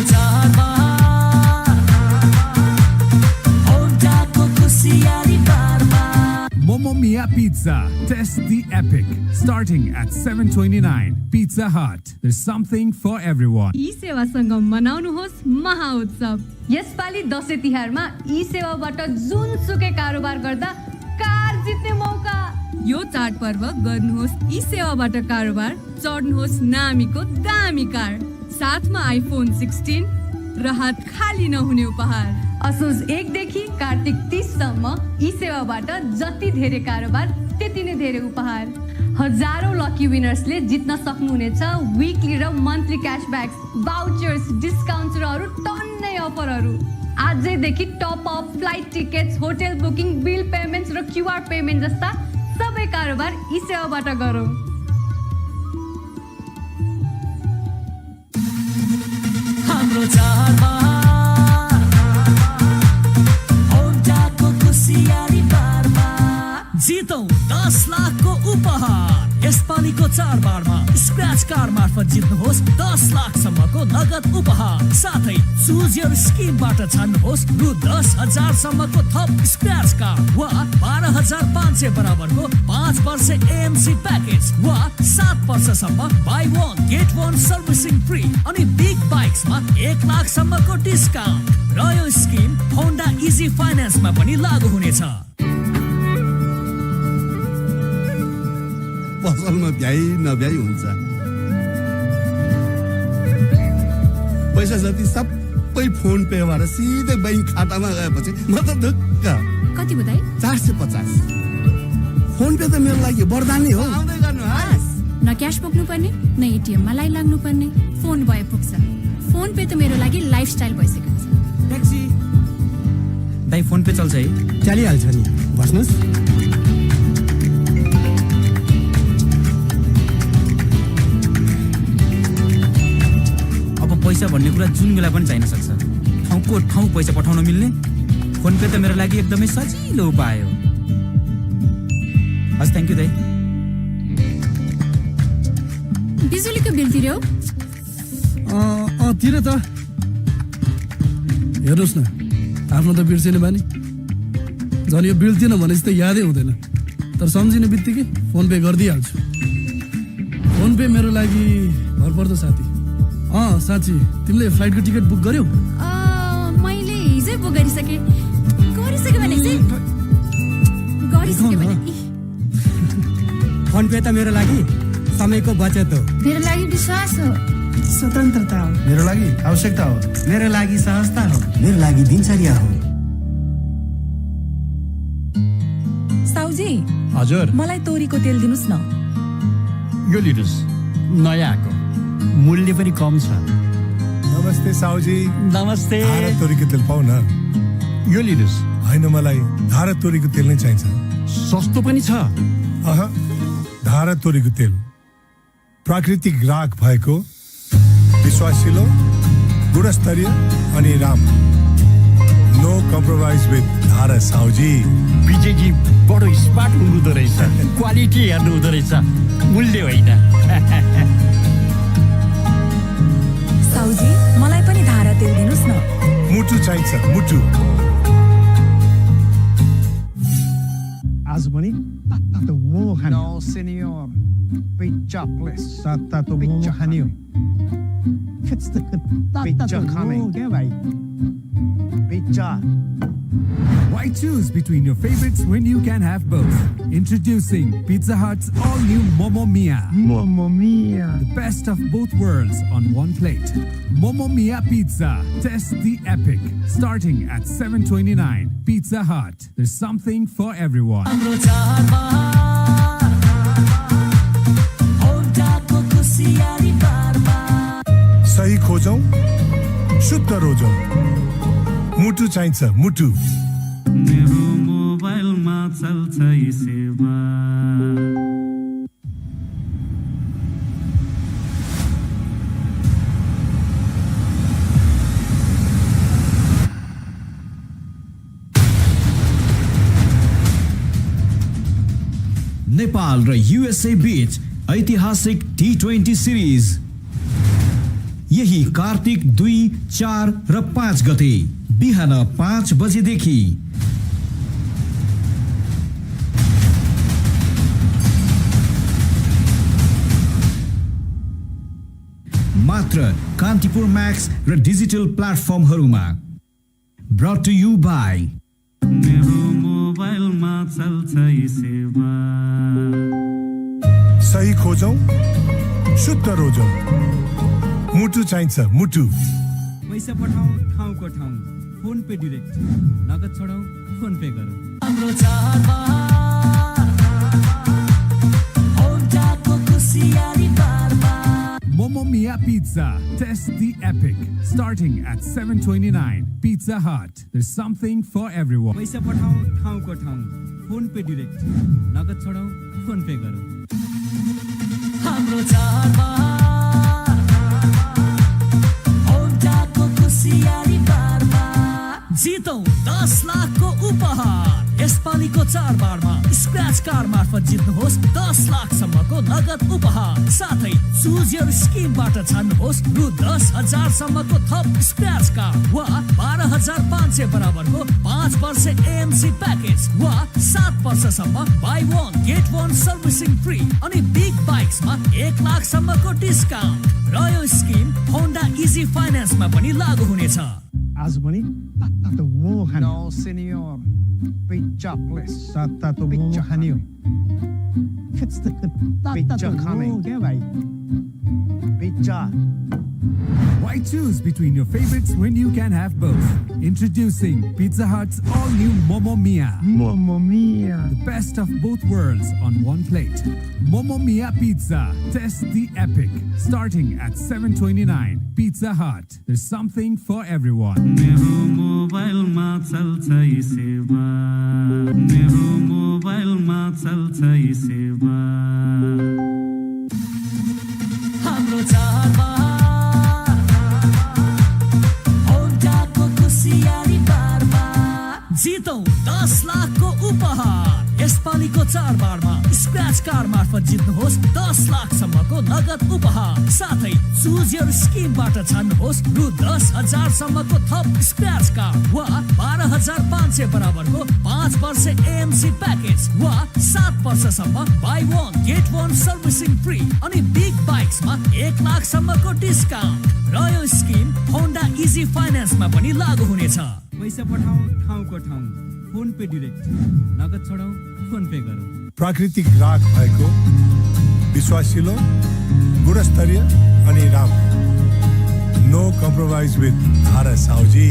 S4: Mamma Mia Pizza. Test the epic. Starting at $7.29. Pizza Hut. There's something for everyone.
S13: ई सेवासँग मनाउनुहोस् महाउत्सव। यसपालि दशैं तिहारमा ई सेवाबाट जुनसुकै कारोबार गर्दा कार जित्ने मौका। यो चाडपर्व गर्नुहोस् ई सेवाबाट कारोबार, चढ्नुहोस् नामीको दामी कार, साथमा iPhone 16 र हात खाली नहुने उपहार। असोज 1 देखि कार्तिक 30 सम्म ई सेवाबाट जति धेरै कारोबार त्यति नै धेरै उपहार। हजारौं लकी विनर्सले जित्न सक्नुहुनेछ विकली र मन्थली क्याशब्याक्स, भाउचर्स, डिस्काउन्ट्स र अरू टन्नै अफरहरू। आजैदेखि top up, flight tickets, hotel booking, bill payments र क्युआर पेमेन्ट जस्ता सबै कारोबार ई सेवाबाट गरौँ।
S8: हाम्रो चाडबाड होन्डाको खुसियाली बारमा जितौँ 10 लाखको उपहार। यसपालिको चाडबाडमा स्क्रैच कार्ड मार्फत जित्नुहोस् 10 लाखसम्मको नगद उपहार। साथै चुज योर स्किमबाट छान्नुहोस् रु 10,000 सम्मको थप स्क्रैच कार्ड वा 12,500 बराबरको 5 वर्ष एएमसी प्याकेज वा 7 वर्षसम्म बाई 1 गेट 1 सर्भिसिङ फ्री अनि बिग बाइक्समा 1 लाखसम्मको डिस्काउन्ट। र यो स्किम होन्डा इजी फाइनान्समा पनि लागू हुनेछ।
S14: पसलमा भ्याइ नभ्याइ हुन्छ। पैसा जति सबै फोन पेबाट सिधै बैंक खातामा गएपछि म त ढुक्क।
S13: कति बताए?
S14: 450। फोन पे त मेरो लागि वरदान नै हो। आउँदै गर्नु हस्।
S13: न क्यास बोक्नु पर्ने, न एटिएम मा लाइन लाग्नु पर्ने, फोन भए पुग्छ। फोन पे त मेरो लागि लाइफस्टाइल भइसकेको छ।
S3: ट्याक्सी दाइ, फोन पे चल्छ है?
S14: चलिहाल्छ नि, बस्नुहोस्।
S3: पैसा भन्ने कुरा जुन बेला पनि चाहिन सक्छ। ठाउँको ठाउँ पैसा पठाउन मिल्ने फोन पे त मेरो लागि एकदमै सजिलो उपाय हो। हस्, थ्याङ्क यू दाइ।
S13: बिजुलीको बिल तिर्यौ?
S15: तिरे त। हेर्नुहोस् न, आफ्नो त बिर्सिने बानी। झन् यो बिल तिर्न भनेपछि त यादै हुँदैन, तर सम्झिने बित्तिकै फोन पे गरिदिइहाल्छु। फोन पे मेरो लागि भरपर्दो साथी। साँच्ची, तिमीले फ्लाइटको टिकट बुक गर्यौ?
S13: मैले हिजै बुक गरिसकेँ।
S16: फोन पे त मेरो लागि समयको बचत हो,
S13: मेरो लागि विश्वास हो,
S16: स्वतन्त्रता हो,
S17: मेरो लागि आवश्यकता हो,
S16: मेरो लागि सहजता हो,
S17: मेरो लागि दिनचर्या हो।
S18: साउजी
S7: हजुर
S17: मलाई तोरीको तेल दिनुस् न।
S7: यो लिनुहोस् नयाँ आएको मूल्य पनि कम छ।
S6: नमस्ते साउजी।
S7: नमस्ते।
S6: धारा तोरीको तेल पाउ न।
S7: यो लिनुहोस्।
S6: होइन मलाई धारा तोरीको तेल नै चाहिन्छ।
S7: सस्तो पनि छ।
S6: धारा तोरीको तेल प्राकृतिक राख भएको, विश्वासिलो, गुणस्तरीय अनि राम्रो। नो कम्प्रोमाइज विथ धारा साउजी।
S7: विजयजी बडो स्मार्ट हुनुहुँदो रहेछ। क्वालिटी हेर्नु हुँदो रहेछ, मूल्य होइन।
S17: साउजी मलाई पनि धारा तेल दिनुस् न।
S6: मुटु चाहिन्छ, मुटु।
S12: आज पनि tato mo hanyo. No, senor. Pizza, please. Tato mo hanyo. Pizza coming. Pizza.
S4: Why choose between your favorites when you can have both? Introducing Pizza Hut's all-new Momo Mia.
S12: Momo Mia.
S4: The best of both worlds on one plate. Momo Mia Pizza. Test the epic. Starting at $7.29. Pizza Hut. There's something for everyone.
S6: सही खोजौं, शुद्ध रोजौं। मुटु चाहिन्छ, मुटु।
S3: मेरो मोबाइलमा चल्छ यी सेवा।
S8: नेपाल र युएसए बीच ऐतिहासिक T20 सिरिज यही कार्तिक 2, 4 र 5 गते बिहान 5 बजेदेखि। मात्र कान्तिपुर म्याक्स र डिजिटल प्लेटफर्महरूमा। ब्रट टु यु बाई
S3: मेरो मोबाइलमा चल्छ यी सेवा।
S6: सही खोजौं, शुद्ध रोजौं। मुटु चाहिन्छ, मुटु।
S3: पैसा पठाऊ ठाउँको ठाउँ, फोन पे डाइरेक्ट, नगद छोडाऊ, फोन पे गरौ। हाम्रो
S4: Momo Mia Pizza. Test the epic. Starting at $7.29. Pizza Hut. There's something for everyone.
S3: पैसा पठाऊ ठाउँको ठाउँ, फोन पे डाइरेक्ट, नगद छोडाऊ, फोन पे गरौ। हाम्रो जितौं 10 लाखको उपहार। यसपालिको चाडबाडमा स्क्रैच कार मार्फत जित्नुहोस् 10 लाखसम्मको नगद उपहार। साथै चुज योर स्किमबाट छान्नुहोस् रु 10,000 सम्मको थप स्क्रैच कार वा 12,500 बराबरको 5 वर्ष एएमसी प्याकेज वा 7 वर्षसम्म बाई 1 गेट 1 सर्भिसिङ फ्री अनि बिग बाइक्समा 1 लाखसम्मको डिस्काउन्ट। र यो स्किम होन्डा इजी फाइनान्समा पनि लागू हुनेछ।
S12: आज पनि tato mo hanyo. No, senor. Pizza, please. Tato mo hanyo. Pizza coming. Pizza.
S4: Why choose between your favorites when you can have both? Introducing Pizza Hut's all-new Momo Mia.
S12: Momo Mia.
S4: The best of both worlds on one plate. Momo Mia Pizza. Test the epic. Starting at $7.29. Pizza Hut. There's something for everyone.
S3: मेरो मोबाइलमा चल्छ यी सेवा। मेरो मोबाइलमा चल्छ यी सेवा। हाम्रो जितौं 10 लाखको उपहार। यसपालिको चाडबाडमा स्क्रैच कार मार्फत जित्नुहोस् 10 लाखसम्मको नगद उपहार। साथै चुज योर स्किमबाट छान्नुहोस् रु 10,000 सम्मको थप स्क्रैच कार वा 12,500 बराबरको 5 वर्ष एएमसी प्याकेज वा 7 वर्षसम्म बाई 1 गेट 1 सर्भिसिङ फ्री अनि बिग बाइक्समा 1 लाखसम्मको डिस्काउन्ट। र यो स्किम होन्डा इजी फाइनान्समा पनि लागू हुनेछ। पैसा पठाऊ ठाउँको ठाउँ, फोन पे डाइरेक्ट, नगद छोडाऊ, फोन पे गरौ।
S6: प्राकृतिक राख भएको, विश्वासिलो, गुणस्तरीय अनि राम्रो। नो कम्प्रोमाइज विथ धारा साउजी।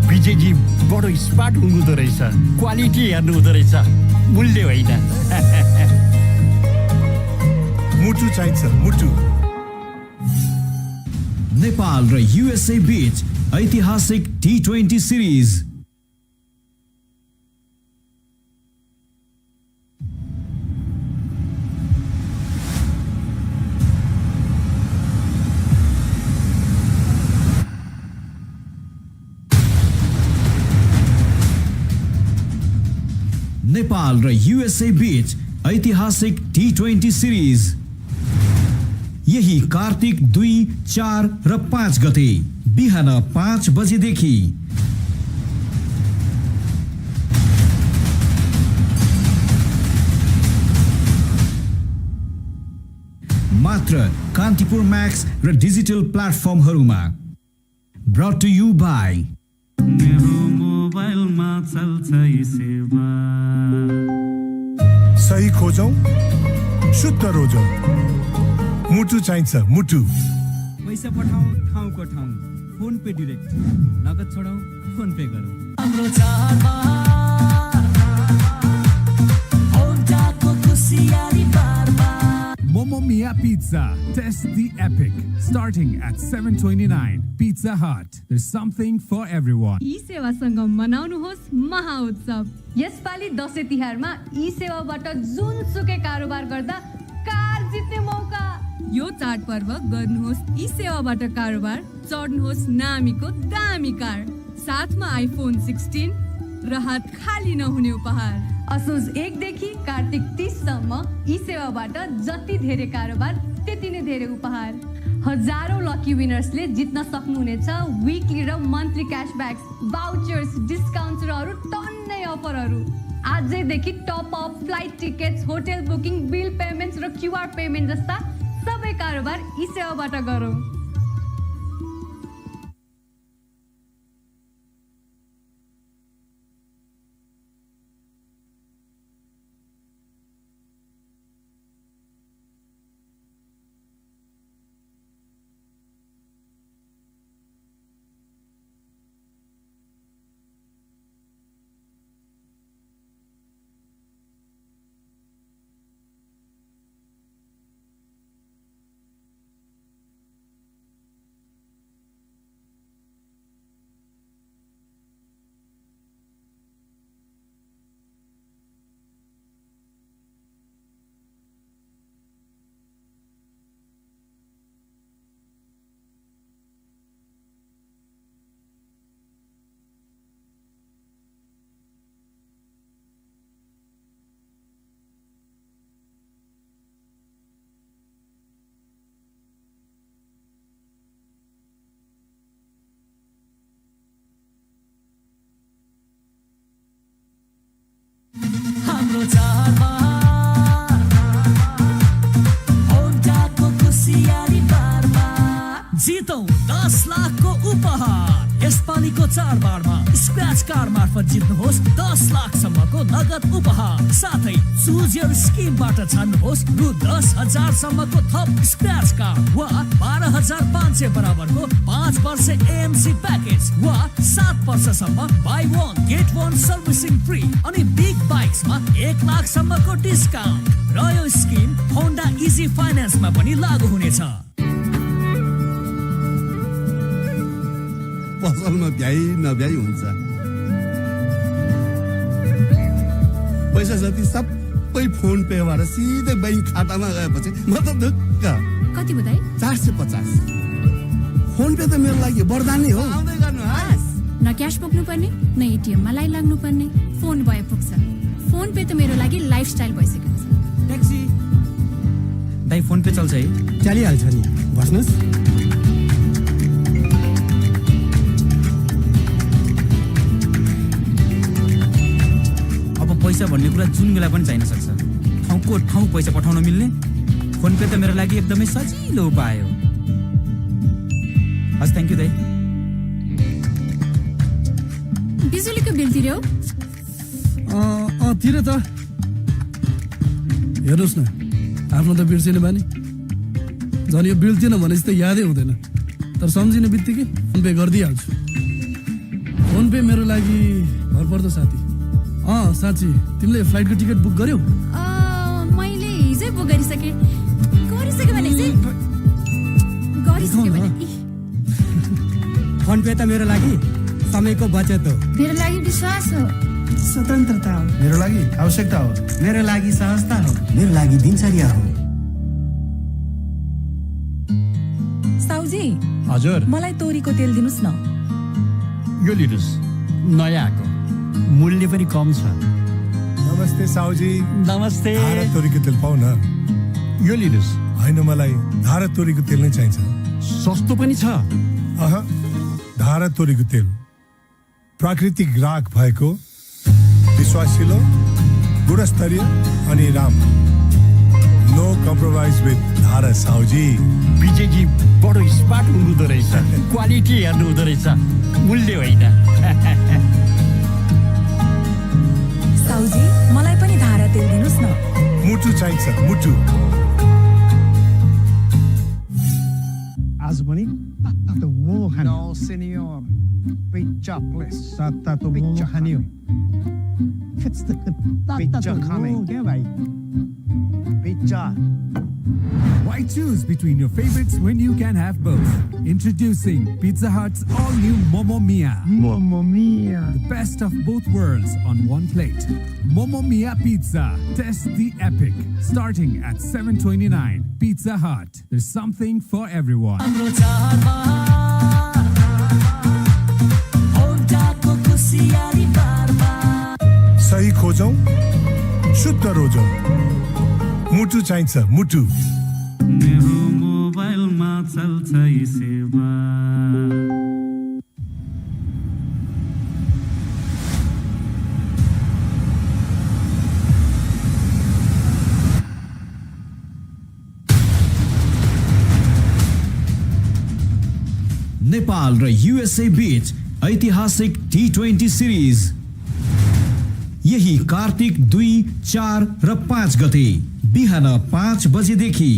S7: विजयजी बडो स्मार्ट हुनुहुँदो रहेछ। क्वालिटी हेर्नु हुँदो रहेछ, मूल्य होइन।
S6: चाहिन्छ मुटु
S8: नेपाल र युएसए बीच ऐतिहासिक T20 सिरिज नेपाल र युएसए बीच ऐतिहासिक T20 सिरिज यही कार्तिक 2, 4 र 5 गते बिहान 5 बजेदेखि मात्र कान्तिपुर म्याक्स र डिजिटल प्लेटफर्महरूमा ब्रट टु यु बाई
S18: मोबाइलमा चल्छ सेवा
S6: सही खोजौं शुद्ध रोजौं मुटु चाहिन्छ मुटु
S16: पैसा पठाऊ ठाउँको ठाउँ फोन पे डाइरेक्ट नगद छोडौ फोन पे गरौँ
S3: हाम्रो चाडबाड होन्टाको खुसियाली बारबार
S4: Momo Mia Pizza. Test the epic. Starting at $7.29. Pizza Hut. There's something for everyone.
S13: ई सेवासँग मनाउनुहोस् महाउत्सव। यसपालि दशैं तिहारमा ई सेवाबाट जुनसुकै कारोबार गर्दा कार जित्ने मौका। यो चाडपर्व गर्नुहोस् ई सेवाबाट कारोबार, चढ्नुहोस् नामीको दामी कार। साथमा आइफोन 16 र हात खाली नहुने उपहार। असोज 1 देखि कार्तिक 30 सम्म ई सेवाबाट जति धेरै कारोबार त्यति नै धेरै उपहार। हजारौं लकी विनर्सले जित्न सक्नुहुनेछ वीकली र मन्थली क्याशब्याक्स, भाउचर्स, डिस्काउन्ट्स र अरु टन्नै अफरहरू। आजैदेखि top up, flight tickets, hotel booking, bill payments र क्युआर पेमेन्ट जस्ता सबै कारोबार ई सेवाबाट गरौँ।
S3: हाम्रो चाडबाड होन्टाको खुसियाली बारबार जितौं 10 लाखको उपहार। यसपालिको चाडबाडमा स्क्रैच कार्ड मार्फत जित्नुहोस् 10 लाखसम्मको नगद उपहार। साथै चुज योर स्किमबाट छान्नुहोस् रु 10,000 सम्मको थप स्क्रैच कार्ड वा 12,500 बराबरको 5 वर्ष एएमसी प्याकेज वा 7 वर्षसम्म बाई 1 गेट 1 सर्भिसिङ फ्री अनि बिग बाइक्समा 1 लाखसम्मको डिस्काउन्ट र यो स्किम होन्डा इजी फाइनान्समा पनि लागू हुनेछ।
S14: पसलमा भ्याइ नभ्याइ हुन्छ, पैसा जति सबै फोन पेबाट सिधै बैंक खातामा गएपछि म त ढुक्क।
S19: कति बताए?
S14: 450। फोन पे त मेरो लागि वरदान नै हो। आउँदै गर्नु हास।
S19: न क्याश बोक्नु पर्ने न एटिएम मा लाइन लाग्नु पर्ने, फोन भए पुग्छ। फोन पे त मेरो लागि लाइफस्टाइल भइसकेको छ।
S16: ट्याक्सी दाइ फोन पे चल्छ है? चलिहाल्छ नि, बस्नुस्। पैसा भन्ने कुरा जुन बेला पनि चाहिन सक्छ। ठाउँको ठाउँ पैसा पठाउन मिल्ने फोन पे त मेरो लागि एकदमै सजिलो उपाय हो। हस्, थ्याङ्क यू दाइ।
S19: बिजुलीको बिल तिर्यौ?
S15: तिरे त। हेर्नुहोस् न, आफ्नो त बिर्सिने बानी। झन् यो बिल थिएन भनेपछि त यादै हुँदैन, तर सम्झिने बित्तिकै फोन पे गरिदिइहाल्छु। फोन पे मेरो लागि भरपर्दो साथी। साँच्ची तिमीले फ्लाइटको टिकट बुक गर्यौ?
S19: मैले हिजै बुक गरिसकेँ।
S20: फोन पे त मेरो लागि समयको बचत हो,
S19: मेरो लागि विश्वास हो,
S12: स्वतन्त्रता हो,
S6: मेरो लागि आवश्यकता हो,
S12: मेरो लागि सहजता हो, मेरो लागि दिनचर्या हो।
S17: साउजी
S7: हजुर
S17: मलाई तोरीको तेल दिनुस् न।
S7: यो लिनुहोस्, नयाँ आएको, मूल्य पनि कम छ।
S6: नमस्ते साउजी।
S7: नमस्ते।
S6: धारा तोरीको तेल पाउ न।
S7: यो लिनुहोस्।
S6: होइन, मलाई धारा तोरीको तेल नै चाहिन्छ।
S7: सस्तो पनि छ।
S6: धारा तोरीको तेल प्राकृतिक राख भएको, विश्वासिलो, गुणस्तरीय अनि राम्रो। नो कम्प्रोमाइज विथ धारा साउजी।
S7: विजयजी बडो स्मार्ट हुनुहुँदो रहेछ, क्वालिटी हेर्नु हुँदो रहेछ, मूल्य होइन।
S17: साउजी मलाई पनि धारा तेल दिनुस् न।
S6: मुटु चाहिन्छ, मुटु।
S12: आज पनि तातो मोमो खाने। No señor, pizza please. तातो मोमो खाने हो। पिज्जा खाने क्या भाइ? Pizza.
S4: Why choose between your favorites when you can have both? Introducing Pizza Hut's all-new Momo Mia.
S12: Momo Mia.
S4: The best of both worlds on one plate. Momo Mia Pizza. Test the epic. Starting at $7.29. Pizza Hut. There's something for everyone.
S6: सही खोजौं, शुद्ध रोजौं। मुटु चाहिन्छ, मुटु।
S18: मेरो मोबाइलमा चल्छ यी सेवा।
S3: नेपाल र युएसए बीच ऐतिहासिक T20 सिरिज यही कार्तिक 2, 4 र 5 गते बिहान 5 बजेदेखि